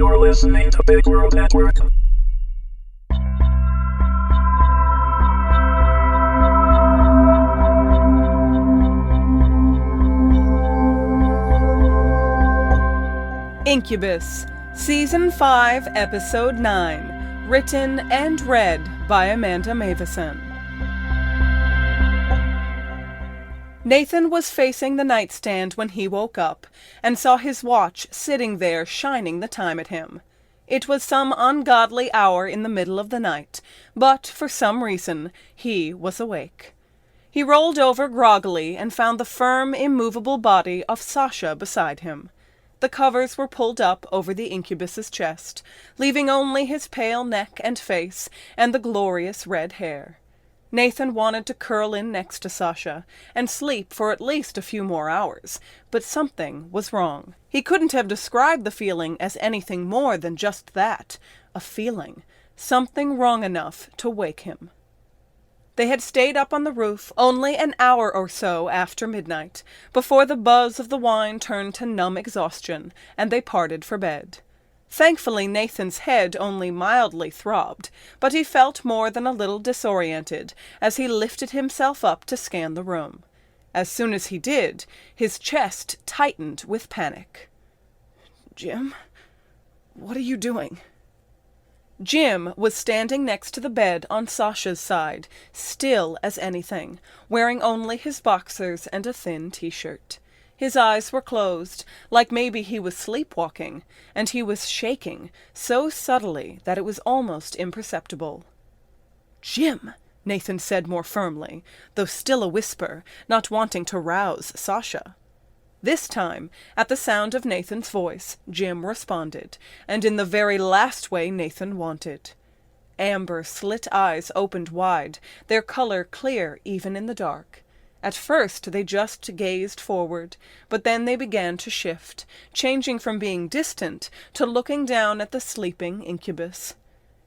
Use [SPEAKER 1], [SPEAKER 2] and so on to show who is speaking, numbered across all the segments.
[SPEAKER 1] You're listening to Big World Network.
[SPEAKER 2] Incubus, Season 5, Episode 9, written and read by Amanda Meuwissen. Nathan was facing the nightstand when he woke up, and saw his watch sitting there shining the time at him. It was some ungodly hour in the middle of the night, but for some reason he was awake. He rolled over groggily and found the firm, immovable body of Sasha beside him. The covers were pulled up over the incubus's chest, leaving only his pale neck and face and the glorious red hair. Nathan wanted to curl in next to Sasha and sleep for at least a few more hours, but something was wrong. He couldn't have described the feeling as anything more than just that, a feeling, something wrong enough to wake him. They had stayed up on the roof only an hour or so after midnight, before the buzz of the wine turned to numb exhaustion, and they parted for bed. Thankfully, Nathan's head only mildly throbbed, but he felt more than a little disoriented as he lifted himself up to scan the room. As soon as he did, his chest tightened with panic. "Jim, what are you doing?" Jim was standing next to the bed on Sasha's side, still as anything, wearing only his boxers and a thin t-shirt. His eyes were closed, like maybe he was sleepwalking, and he was shaking, so subtly that it was almost imperceptible. "Jim," Nathan said more firmly, though still a whisper, not wanting to rouse Sasha. This time, at the sound of Nathan's voice, Jim responded, and in the very last way Nathan wanted. Amber, slit eyes opened wide, their color clear even in the dark. At first they just gazed forward, but then they began to shift, changing from being distant to looking down at the sleeping incubus.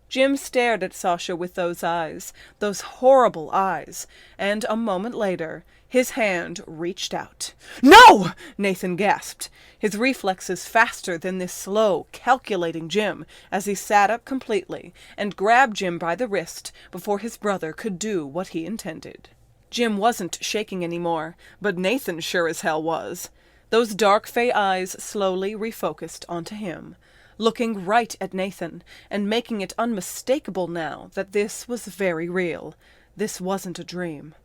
[SPEAKER 2] Jim stared at Sasha with those eyes, those horrible eyes, and a moment later, his hand reached out. "No!" Nathan gasped, his reflexes faster than this slow, calculating Jim, as he sat up completely and grabbed Jim by the wrist before his brother could do what he intended. Jim wasn't shaking anymore, but Nathan sure as hell was. Those dark fey eyes slowly refocused onto him, looking right at Nathan, and making it unmistakable now that this was very real. This wasn't a dream.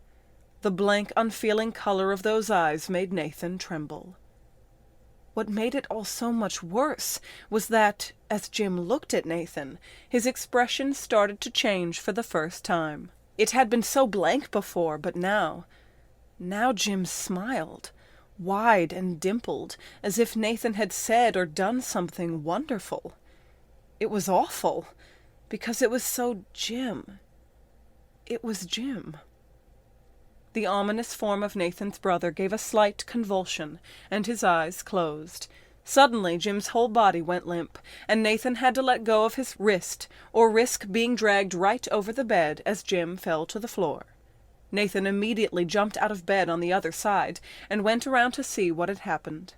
[SPEAKER 2] The blank, unfeeling color of those eyes made Nathan tremble. What made it all so much worse was that, as Jim looked at Nathan, his expression started to change for the first time. It had been so blank before, but now Jim smiled, wide and dimpled, as if Nathan had said or done something wonderful. It was awful, because it was so Jim. It was Jim. The ominous form of Nathan's brother gave a slight convulsion, and his eyes closed. Suddenly, Jim's whole body went limp, and Nathan had to let go of his wrist, or risk being dragged right over the bed as Jim fell to the floor. Nathan immediately jumped out of bed on the other side, and went around to see what had happened.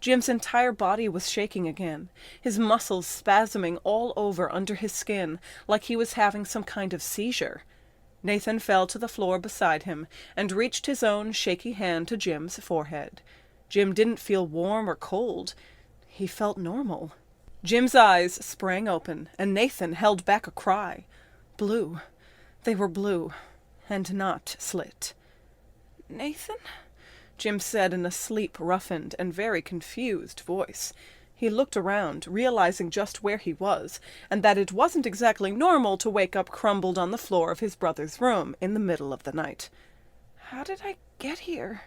[SPEAKER 2] Jim's entire body was shaking again, his muscles spasming all over under his skin, like he was having some kind of seizure. Nathan fell to the floor beside him, and reached his own shaky hand to Jim's forehead. Jim didn't feel warm or cold. He felt normal. Jim's eyes sprang open, and Nathan held back a cry. Blue. They were blue, and not slit. "Nathan?" Jim said in a sleep-roughened and very confused voice. He looked around, realizing just where he was, and that it wasn't exactly normal to wake up crumbled on the floor of his brother's room in the middle of the night. "How did I get here?"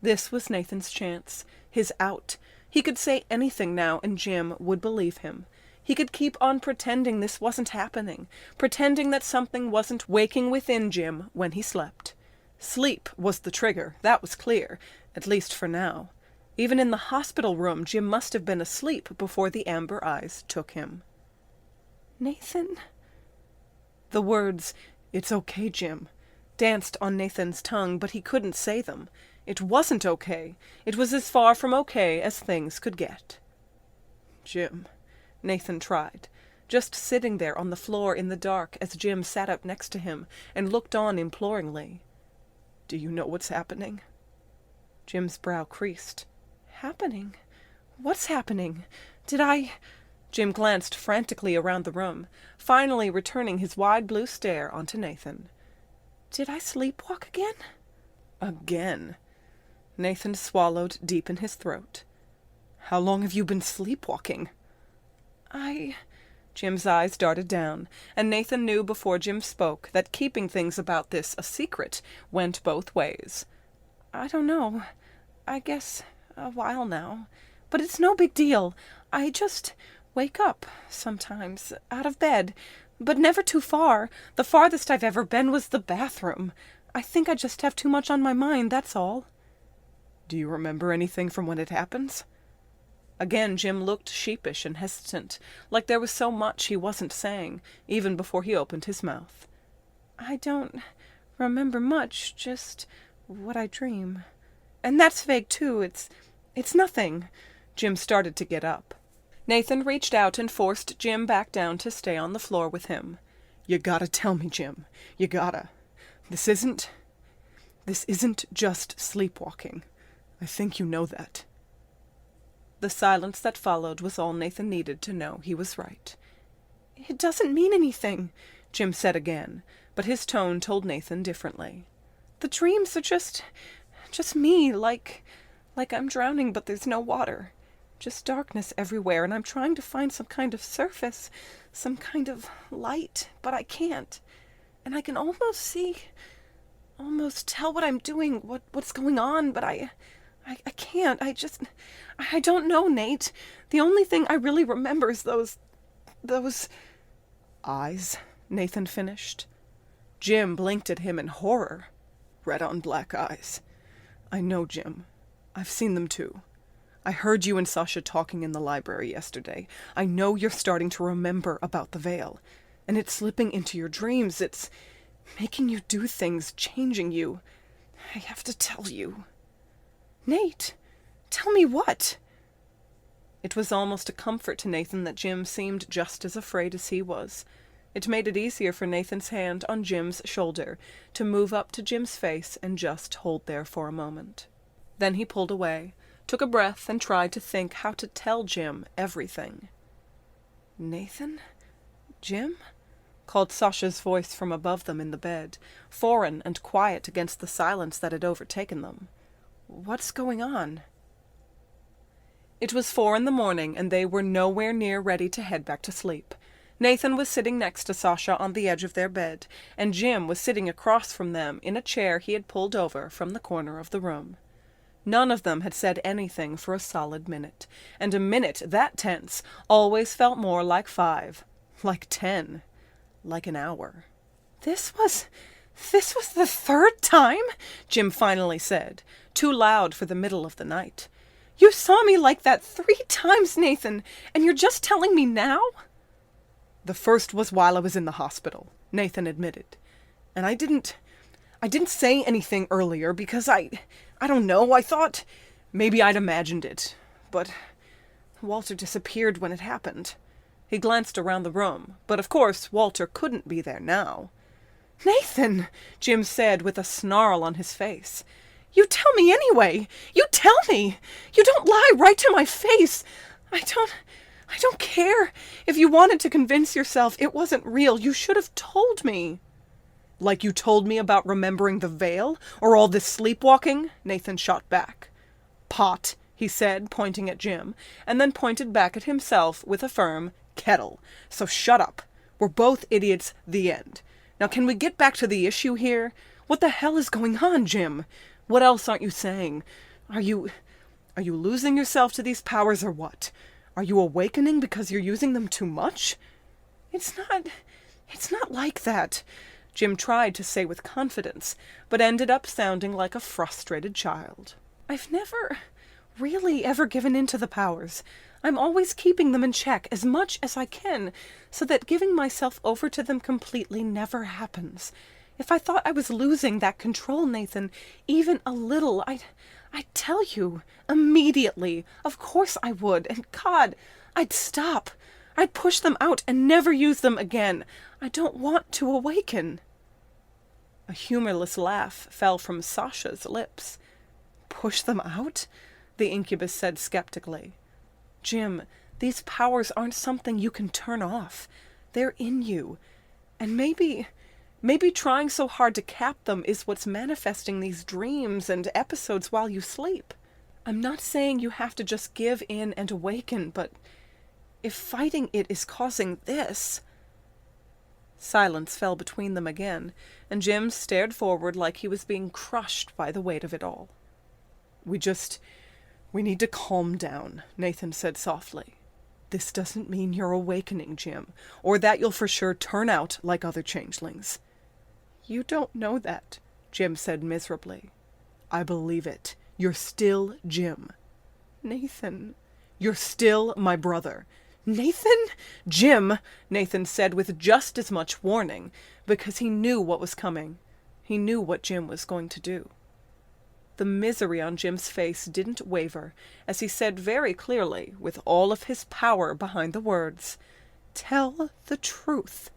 [SPEAKER 2] This was Nathan's chance, his out. He could say anything now, and Jim would believe him. He could keep on pretending this wasn't happening, pretending that something wasn't waking within Jim when he slept. Sleep was the trigger, that was clear, at least for now. Even in the hospital room, Jim must have been asleep before the amber eyes took him. "Nathan?" The words, "It's okay, Jim," danced on Nathan's tongue, but he couldn't say them. It wasn't okay. It was as far from okay as things could get. "Jim," Nathan tried, just sitting there on the floor in the dark as Jim sat up next to him and looked on imploringly. "Do you know what's happening?" Jim's brow creased. "Happening? What's happening? Did I—" Jim glanced frantically around the room, finally returning his wide blue stare onto Nathan. "Did I sleepwalk again?" "Again?" Nathan swallowed deep in his throat. "How long have you been sleepwalking?" Jim's eyes darted down, and Nathan knew before Jim spoke that keeping things about this a secret went both ways. "I don't know. I guess a while now. But it's no big deal. I just wake up sometimes, out of bed, but never too far. The farthest I've ever been was the bathroom. I think I just have too much on my mind, that's all." "Do you remember anything from when it happens?" Again Jim looked sheepish and hesitant, like there was so much he wasn't saying, even before he opened his mouth. "I don't remember much, just what I dream. And that's vague, too. It's nothing." Jim started to get up. Nathan reached out and forced Jim back down to stay on the floor with him. "You gotta tell me, Jim. You gotta. This isn't just sleepwalking. I think you know that." The silence that followed was all Nathan needed to know he was right. "It doesn't mean anything," Jim said again, but his tone told Nathan differently. "The dreams are just me, like I'm drowning but there's no water. Just darkness everywhere, and I'm trying to find some kind of surface, some kind of light, but I can't. And I can almost tell what I'm doing, what's going on, but I can't. I don't know, Nate. The only thing I really remember is those eyes," Nathan finished. Jim blinked at him in horror. "Red on black eyes. I know, Jim. I've seen them too. I heard you and Sasha talking in the library yesterday. I know you're starting to remember about the veil, and it's slipping into your dreams. It's making you do things, changing you. I have to tell you." "Nate, tell me what?" It was almost a comfort to Nathan that Jim seemed just as afraid as he was. It made it easier for Nathan's hand on Jim's shoulder to move up to Jim's face and just hold there for a moment. Then he pulled away, took a breath, and tried to think how to tell Jim everything. "Nathan? Jim?" called Sasha's voice from above them in the bed, foreign and quiet against the silence that had overtaken them. "What's going on?" It was 4 a.m, and they were nowhere near ready to head back to sleep. Nathan was sitting next to Sasha on the edge of their bed, and Jim was sitting across from them in a chair he had pulled over from the corner of the room. None of them had said anything for a solid minute, and a minute that tense always felt more like 5, like 10, like an hour. This was the 3rd time?" Jim finally said, too loud for the middle of the night. "You saw me like that 3 times, Nathan, and you're just telling me now?" "The first was while I was in the hospital," Nathan admitted. "And I didn't say anything earlier because I don't know, I thought maybe I'd imagined it. But Walter disappeared when it happened." He glanced around the room, but of course Walter couldn't be there now. "Nathan," Jim said with a snarl on his face. "You tell me anyway! You tell me! You don't lie right to my face! I don't care. If you wanted to convince yourself it wasn't real, you should have told me." "Like you told me about remembering the veil, or all this sleepwalking?" Nathan shot back. "Pot," he said, pointing at Jim, and then pointed back at himself with a firm kettle. "So shut up. We're both idiots, the end. Now can we get back to the issue here? What the hell is going on, Jim? What else aren't you saying? Are you losing yourself to these powers or what? Are you awakening because you're using them too much?" It's not like that," Jim tried to say with confidence, but ended up sounding like a frustrated child. "I've never really ever given in to the powers. I'm always keeping them in check as much as I can, so that giving myself over to them completely never happens. If I thought I was losing that control, Nathan, even a little, I'd tell you, immediately. Of course I would, and God, I'd stop. I'd push them out and never use them again. I don't want to awaken." A humorless laugh fell from Sasha's lips. "Push them out?" the Incubus said skeptically. "Jim, these powers aren't something you can turn off. They're in you. And maybe trying so hard to cap them is what's manifesting these dreams and episodes while you sleep. I'm not saying you have to just give in and awaken, but if fighting it is causing this—" Silence fell between them again, and Jim stared forward like he was being crushed by the weight of it all. We need to calm down," Nathan said softly. "This doesn't mean you're awakening, Jim, or that you'll for sure turn out like other changelings." "You don't know that," Jim said miserably. "I believe it. You're still Jim." "Nathan." "You're still my brother." "Nathan?" "Jim," Nathan said with just as much warning, because he knew what was coming. He knew what Jim was going to do. The misery on Jim's face didn't waver as he said very clearly, with all of his power behind the words, "Tell the truth."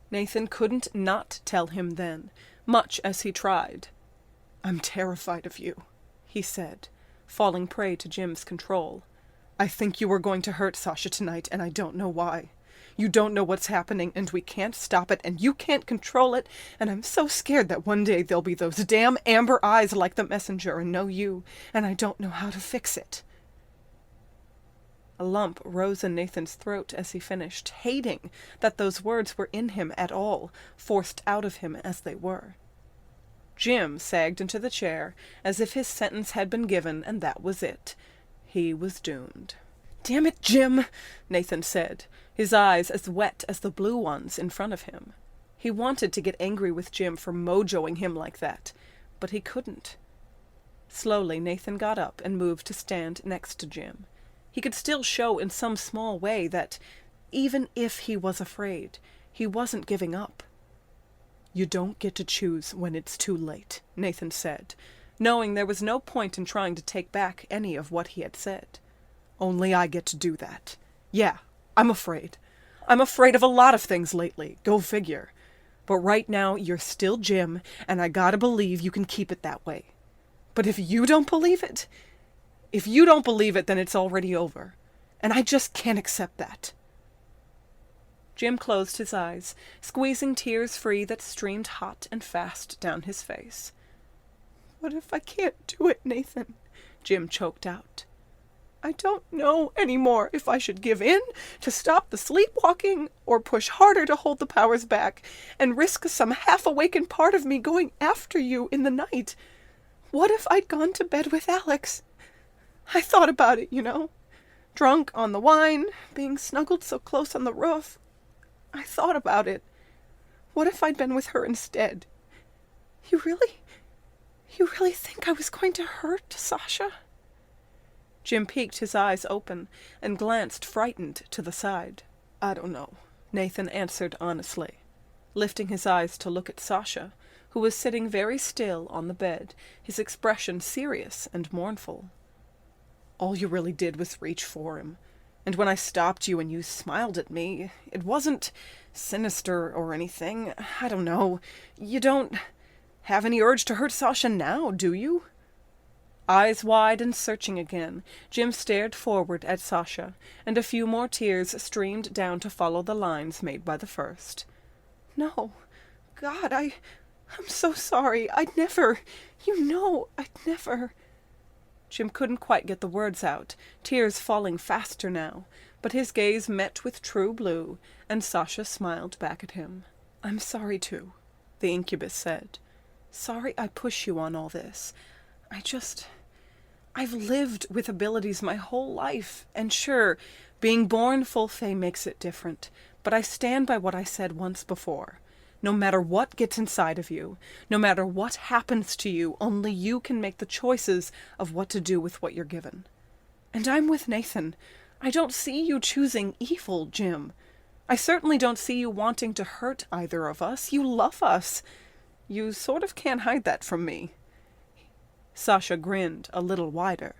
[SPEAKER 2] Nathan couldn't not tell him then, much as he tried. "I'm terrified of you," he said, falling prey to Jim's control. "I think you were going to hurt Sasha tonight, and I don't know why. You don't know what's happening, and we can't stop it, and you can't control it, and I'm so scared that one day there'll be those damn amber eyes like the messenger and no you, and I don't know how to fix it." A lump rose in Nathan's throat as he finished, hating that those words were in him at all, forced out of him as they were. Jim sagged into the chair, as if his sentence had been given, and that was it. He was doomed. "Damn it, Jim," Nathan said, his eyes as wet as the blue ones in front of him. He wanted to get angry with Jim for mojoing him like that, but he couldn't. Slowly, Nathan got up and moved to stand next to Jim. He could still show in some small way that, even if he was afraid, he wasn't giving up. "You don't get to choose when it's too late," Nathan said, knowing there was no point in trying to take back any of what he had said. "Only I get to do that. Yeah, I'm afraid. I'm afraid of a lot of things lately, go figure. But right now, you're still Jim, and I gotta believe you can keep it that way. But if you don't believe it, then it's already over. And I just can't accept that." Jim closed his eyes, squeezing tears free that streamed hot and fast down his face. "What if I can't do it, Nathan?" Jim choked out. "I don't know anymore if I should give in to stop the sleepwalking or push harder to hold the powers back and risk some half-awakened part of me going after you in the night. What if I'd gone to bed with Alex? I thought about it, drunk on the wine, being snuggled so close on the roof. I thought about it. What if I'd been with her instead? You really think I was going to hurt Sasha?" Jim peeked his eyes open and glanced frightened to the side. "I don't know," Nathan answered honestly, lifting his eyes to look at Sasha, who was sitting very still on the bed, his expression serious and mournful. "All you really did was reach for him. And when I stopped you and you smiled at me, it wasn't sinister or anything. I don't know. You don't have any urge to hurt Sasha now, do you?" Eyes wide and searching again, Jim stared forward at Sasha, and a few more tears streamed down to follow the lines made by the first. "No. God, I'm so sorry. I'd never. I'd never." Jim couldn't quite get the words out, tears falling faster now, but his gaze met with true blue, and Sasha smiled back at him. "I'm sorry too," the Incubus said. "Sorry I push you on all this. I've lived with abilities my whole life, and sure, being born full Fae makes it different, but I stand by what I said once before. No matter what gets inside of you, no matter what happens to you, only you can make the choices of what to do with what you're given. And I'm with Nathan. I don't see you choosing evil, Jim. I certainly don't see you wanting to hurt either of us. You love us. You sort of can't hide that from me." Sasha grinned a little wider.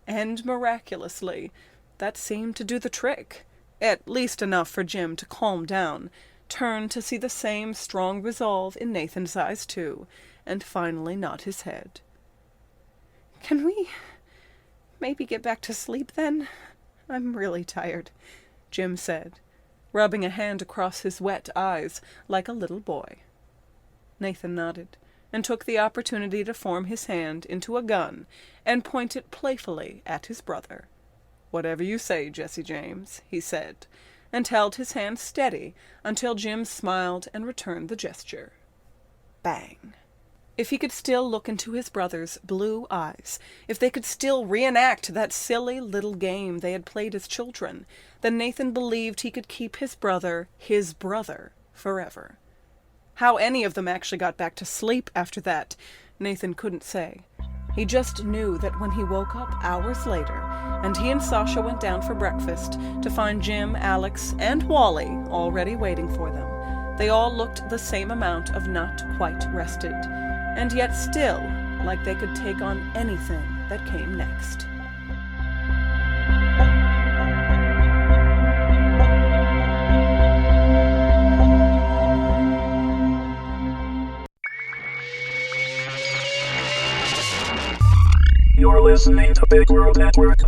[SPEAKER 2] And miraculously, that seemed to do the trick. at least enough for Jim to calm down, turn to see the same strong resolve in Nathan's eyes too, and finally nod his head. "Can we maybe get back to sleep then? I'm really tired," Jim said, rubbing a hand across his wet eyes like a little boy. Nathan nodded, and took the opportunity to form his hand into a gun and point it playfully at his brother. "Whatever you say, Jesse James," he said, and held his hand steady until Jim smiled and returned the gesture. Bang! If he could still look into his brother's blue eyes, if they could still reenact that silly little game they had played as children, then Nathan believed he could keep his brother, forever. How any of them actually got back to sleep after that, Nathan couldn't say. He just knew that when he woke up hours later, and he and Sasha went down for breakfast to find Jim, Alex, and Wally already waiting for them, they all looked the same amount of not quite rested, and yet still like they could take on anything that came next.
[SPEAKER 1] You're listening to Big World Network.